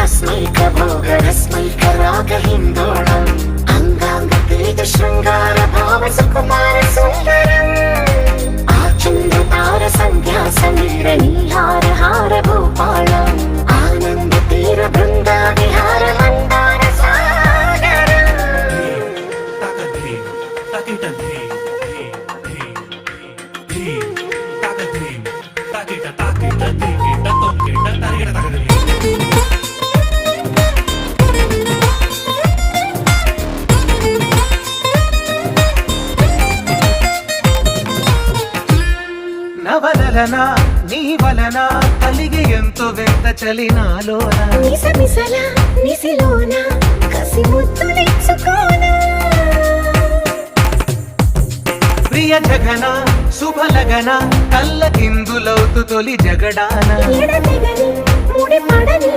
तस्मैक भोगरस्मैक रागहिन्दोळम् अङ्गाङ्गतेज शृङ्गार भाव सुकुमार सुन्दरम् आचन्द्रतार सन्ध्या समीर नीहार हार भूपालम् आनन्द तीर बृन्दा विहार मन्दार सागरम् నవలన నీ వలన కలిగి ఎంతో వింత చలి నాలోన మిసమిసల నిసిలోన కసి ముద్దులిచ్చుకోనా ప్రియ జగన శుభలగన కళ్ళ కిందులవుతూ తొలి జగడాన ఎడతెగని ముడి పడని